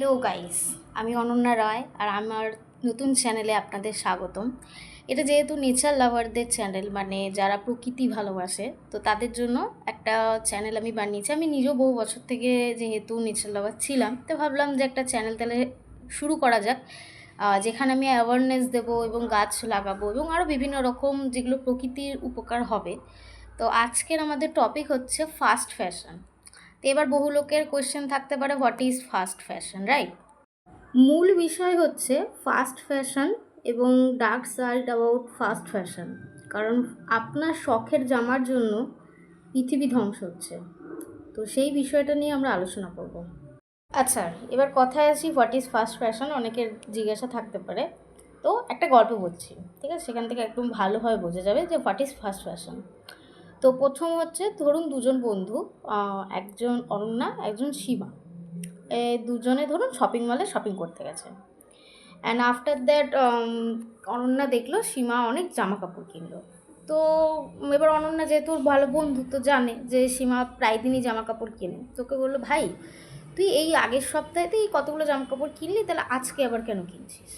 Hello guys, আমি অনন্যা রায় আর আমার নতুন চ্যানেলে আপনাদের স্বাগতম। এটা যেহেতু নেচার লাভারদের চ্যানেল, মানে যারা প্রকৃতি ভালোবাসে, তো তাদের জন্য একটা চ্যানেল আমি বানিয়েছি। আমি নিজেও বহু বছর থেকে যেহেতু নেচার লাভার ছিলাম, তো ভাবলাম যে একটা চ্যানেল তাহলে শুরু করা যাক, যেখানে আমি অ্যাওয়ারনেস দেবো এবং গাছ লাগাবো এবং আরও বিভিন্ন রকম যেগুলো প্রকৃতির উপকার হবে। তো আজকের আমাদের টপিক হচ্ছে ফাস্ট ফ্যাশন। তো এবার বহু লোকের কোয়েশ্চেন থাকতে পারে, what is fast fashion, right? মূল বিষয় হচ্ছে ফাস্ট ফ্যাশন এবং dark side about fast fashion. কারণ আপনার শখের জামার জন্য পৃথিবী ধ্বংস হচ্ছে, তো সেই বিষয়টা নিয়ে আমরা আলোচনা করব। আচ্ছা, এবার কথায় আসি, হোয়াট ইজ ফাস্ট ফ্যাশন, অনেকের জিজ্ঞাসা থাকতে পারে। তো একটা গল্প বলছি, ঠিক আছে? সেখান থেকে একদম ভালোভাবে বোঝা যাবে যে হোয়াট ইজ ফাস্ট ফ্যাশন। তো প্রথম হচ্ছে, ধরুন দুজন বন্ধু, একজন অনন্যা, একজন সীমা, এই দুজনে ধরুন শপিং মলে শপিং করতে গেছে। অ্যান্ড আফটার দ্যাট অনন্যা দেখলো সীমা অনেক জামা কাপড় কিনলো। তো এবার অনন্যা যেহেতু ওর ভালো বন্ধু, তো জানে যে সীমা প্রায় দিনই জামা কাপড় কেনে। তোকে বললো, ভাই তুই এই আগের সপ্তাহেতেই কতগুলো জামা কাপড় কিনলি, তাহলে আজকে আবার কেন কিনছিস?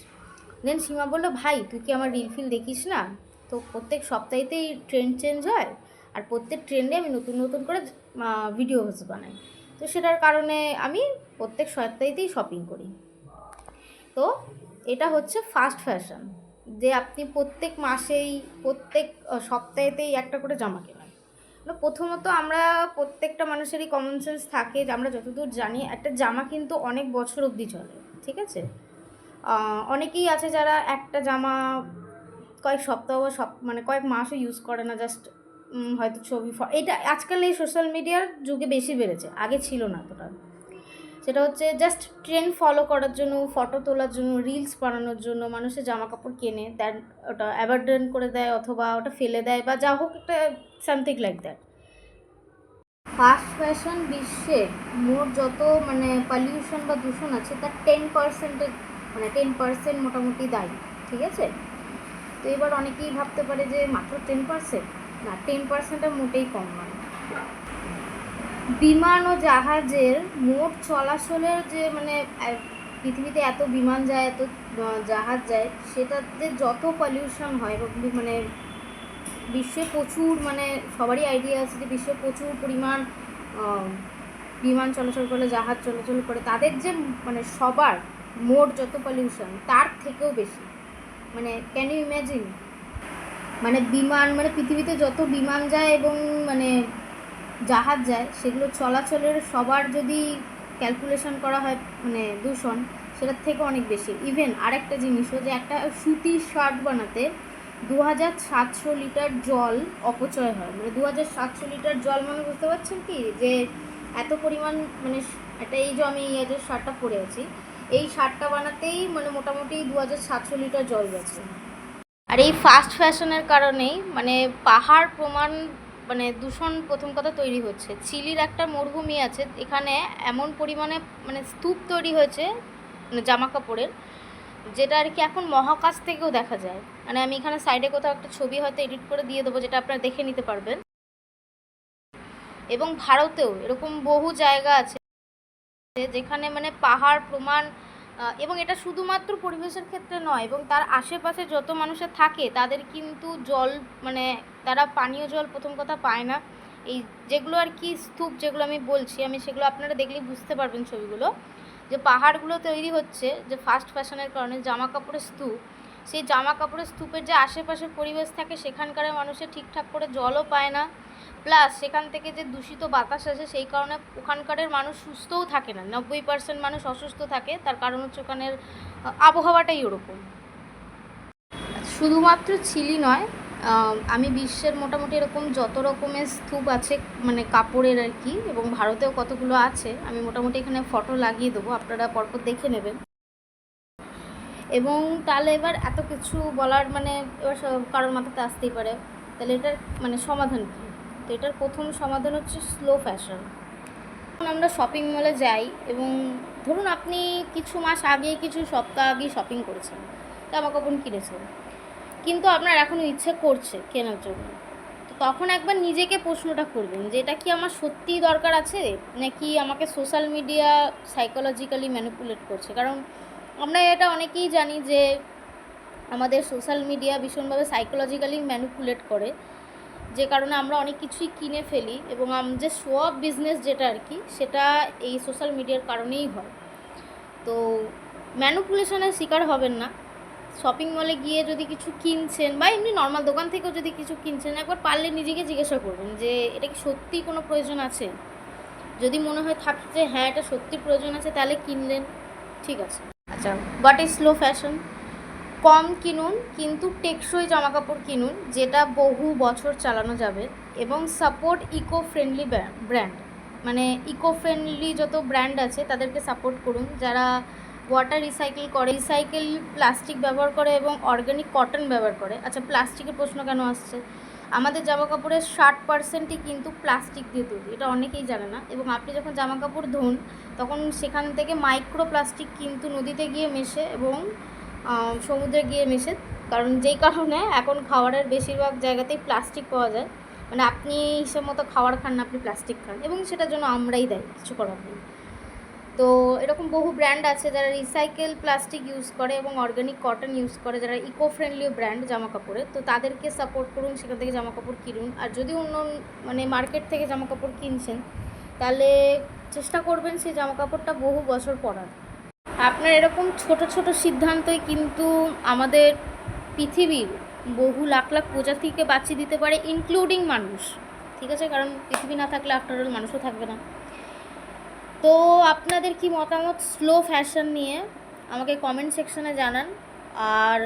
দেন সীমা বললো, ভাই তুই কি আমার রিল ফিল দেখিস না? তো প্রত্যেক সপ্তাহেতেই ট্রেন্ড চেঞ্জ হয়, আর প্রত্যেক ট্রেন্ডে আমি নতুন নতুন করে ভিডিওস বানাই। তো সেটার কারণে আমি প্রত্যেক সপ্তাহেতেই শপিং করি। তো এটা হচ্ছে ফাস্ট ফ্যাশন, যে আপনি প্রত্যেক মাসেই প্রত্যেক সপ্তাহেতেই একটা করে জামা কেনেন। প্রথমত আমরা প্রত্যেকটা মানুষেরই কমন সেন্স থাকে, যে আমরা যতদূর জানি একটা জামা কিন্তু অনেক বছর অবধি চলে, ঠিক আছে? অনেকেই আছে যারা একটা জামা কয়েক সপ্তাহ বা মানে কয়েক মাসও ইউজ করে না, জাস্ট হয়তো ছবি, এটা আজকাল এই সোশ্যাল মিডিয়ার যুগে বেশি বেড়েছে, আগে ছিল না এতটা। সেটা হচ্ছে জাস্ট ট্রেন্ড ফলো করার জন্য, ফটো তোলার জন্য, রিলস বানানোর জন্য মানুষের জামা কাপড় কেনে, দেন ওটা অ্যাবান্ডন করে দেয় অথবা ওটা ফেলে দেয় বা যা হোক, একটা something like that. Fast fashion বিশ্বে মোট যত মানে পলিউশন বা দূষণ আছে তার 10%, মানে 10% মোটামুটি দায়ী, ঠিক আছে? তো এবার অনেকেই ভাবতে পারে যে মাত্র 10%, না, 10%-এর মোটেই কম নয়। বিমান ও জাহাজের মোট চলাচলের যে মানে পৃথিবীতে এত বিমান যায়, এত জাহাজ যায়, সেটাতে যত পলিউশন হয়, মানে বিশ্বে প্রচুর, মানে সবারই আইডিয়া আছে যে বিশ্বে প্রচুর পরিমাণ বিমান চলাচল করে, জাহাজ চলাচল করে, তাদের যে মানে সবার মোট যত পলিউশন তার থেকেও বেশি। মানে ক্যান ইউ ইম্যাজিন? মানে বিমান, মানে পৃথিবীতে যত বিমান যায় এবং মানে জাহাজ যায়, সেগুলো চলাচলের সবার যদি ক্যালকুলেশন করা হয়, মানে দূষণ সেটার থেকে অনেক বেশি। ইভেন আরেকটা জিনিসও, যে একটা সুতির শার্ট বানাতে 2700 লিটার জল অপচয় হয়। মানে 2700 লিটার জল, মানে বুঝতে পারছেন কি, যে এত পরিমাণ, মানে একটা, এই যে আমি এই যে শার্টটা পরে আছি, এই শার্টটা বানাতেই মানে মোটামুটি 2700 লিটার জল গেছে। আর এই ফাস্ট ফ্যাশনের কারণেই মানে পাহাড় প্রমাণ, মানে দূষণ প্রথম কথা তৈরি হচ্ছে। চিলির একটা মরুভূমি আছে, এখানে এমন পরিমাণে মানে স্তূপ তৈরি হয়েছে মানে জামা কাপড়ের, যেটা আর কি এখন মহাকাশ থেকেও দেখা যায়। মানে আমি এখানে সাইডে কোথাও একটা ছবি হয়তো এডিট করে দিয়ে দেবো, যেটা আপনারা দেখে নিতে পারবেন। এবং ভারতেও এরকম বহু জায়গা আছে যেখানে মানে পাহাড় প্রমাণ, এবং এটা শুধুমাত্র পরিবেশের ক্ষেত্রে নয়, এবং তার আশেপাশে যত মানুষের থাকে তাদের কিন্তু জল, মানে তারা পানীয় জল প্রথম কথা পায় না। এই যেগুলো আর কি স্তূপ, যেগুলো আমি বলছি, আমি সেগুলো আপনারা দেখলেই বুঝতে পারবেন ছবিগুলো, যে পাহাড়গুলো তৈরি হচ্ছে যে ফাস্ট ফ্যাশনের কারণে, জামা কাপড়ের স্তূপ, সেই জামা কাপড়ের স্তূপের যে আশেপাশের পরিবেশ থাকে, সেখানকার মানুষের ঠিকঠাক করে জলও পায় না, প্লাস সেখান থেকে যে দূষিত বাতাস আসে, সেই কারণে ওখানকারের মানুষ সুস্থও থাকে না, 90% মানুষ অসুস্থ থাকে। তার কারণ হচ্ছে ওখানের আবহাওয়াটাই ওরকম। শুধুমাত্র চিলি নয়, আমি বিশ্বের মোটামুটি এরকম যত রকমের স্তূপ আছে মানে কাপড়ের আর কি, এবং ভারতেও কতগুলো আছে, আমি মোটামুটি এখানে ফটো লাগিয়ে দেবো, আপনারা পরপর দেখে নেবেন। এবং তাহলে এবার এত কিছু বলার মানে এবার কারোর মাথাতে আসতেই পারে, তাহলে এটার মানে সমাধান কী? তো এটার প্রথম সমাধান হচ্ছে স্লো ফ্যাশন। যখন আমরা শপিং মলে যাই, এবং ধরুন আপনি কিছু মাস আগে, কিছু সপ্তাহ আগে শপিং করেছেন, জামা কাপড় কিনেছেন, কিন্তু আপনার এখনও ইচ্ছে করছে কেনার জন্য, তো তখন একবার নিজেকে প্রশ্নটা করবেন যে এটা কি আমার সত্যিই দরকার আছে, নাকি আমাকে সোশ্যাল মিডিয়া সাইকোলজিক্যালি ম্যানিপুলেট করছে। কারণ আমরা এটা অনেকেই জানি যে আমাদের সোশ্যাল মিডিয়া ভীষণভাবে সাইকোলজিক্যালি ম্যানিপুলেট করে, যে কারণে আমরা অনেক কিছুই কিনে ফেলি এবং যে শো অফ বিজনেস যেটা আর কি, সেটা এই সোশ্যাল মিডিয়ার কারণেই হয়। তো ম্যানিপুলেশনের শিকার হবেন না। শপিং মলে গিয়ে যদি কিছু কিনছেন বা এমনি নর্মাল দোকান থেকেও যদি কিছু কিনছেন, একবার পারলে নিজেকে জিজ্ঞাসা করবেন যে এটা কি সত্যিই কোনো প্রয়োজন আছে। যদি মনে হয় থাকে যে হ্যাঁ এটা সত্যি প্রয়োজন আছে, তাহলে কিনলেন, ঠিক আছে। আচ্ছা, হোয়াট ইজ স্লো ফ্যাশন? কম কিনুন কিন্তু টেকসই জামাকাপড় কিনুন, যেটা বহু বছর চালানো যাবে, এবং সাপোর্ট ইকো ফ্রেন্ডলি ব্র্যান্ড। মানে ইকো ফ্রেন্ডলি যত ব্র্যান্ড আছে তাদেরকে সাপোর্ট করুন, যারা ওয়াটার রিসাইকেল করে, রিসাইকেল প্লাস্টিক ব্যবহার করে এবং অর্গানিক কটন ব্যবহার করে। আচ্ছা, প্লাস্টিকের প্রশ্ন কেন আসছে? আমাদের জামাকাপড়ের 60%ই কিন্তু প্লাস্টিক দিয়ে তৈরি, এটা অনেকেই জানে না। এবং আপনি যখন জামাকাপড় ধোন তখন সেখান থেকে মাইক্রো প্লাস্টিক কিন্তু নদীতে গিয়ে মেশে এবং সমুদ্রে গিয়ে মেশে। কারণ যেই কারণে এখন খাবারের বেশিরভাগ জায়গাতেই প্লাস্টিক পাওয়া যায়। মানে আপনি হিসেব মতো খাবার খান না, আপনি প্লাস্টিক খান, এবং সেটার জন্য আমরাই দায়ী, কিছু করার নেই। তো এরকম বহু ব্র্যান্ড আছে যারা রিসাইকেল প্লাস্টিক ইউজ করে এবং অর্গানিক কটন ইউজ করে, যারা ইকো ফ্রেন্ডলি ব্র্যান্ড জামা কাপড়ে। তো তাদেরকে সাপোর্ট করুন, সেখান থেকে জামা কাপড় কিনুন। আর যদি অন্য মানে মার্কেট থেকে জামা কাপড় কিনছেন, তাহলে চেষ্টা করবেন সেই জামা কাপড়টা বহু বছর পরার। আপনার এরকম ছোট ছোট সিদ্ধান্তই কিন্তু আমাদের পৃথিবীর বহু লাখ লাখ প্রজাতিকে বাঁচিয়ে দিতে পারে, ইনক্লুডিং মানুষ, ঠিক আছে। কারণ পৃথিবী না থাকলে আফটার অল মানুষও থাকবে না। তো আপনাদের কি মতামত স্লো ফ্যাশন নিয়ে আমাকে কমেন্ট সেকশনে জানান। আর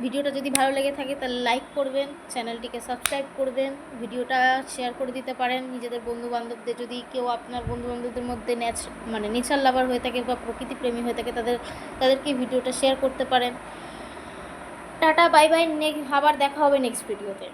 ভিডিওটা যদি ভালো লেগে থাকে তাহলে লাইক করবেন, চ্যানেলটিকে সাবস্ক্রাইব করবেন, ভিডিওটা শেয়ার করে দিতে পারেন নিজেদের বন্ধুবান্ধবদের। যদি কেউ আপনার বন্ধুবান্ধবদের মধ্যে নেচার লাভার হয়ে থাকে বা প্রকৃতিপ্রেমী হয়ে থাকে, তাদেরকে ভিডিওটা শেয়ার করতে পারেন। টাটা, বাই বাই, আবার দেখা হবে নেক্সট ভিডিওতে।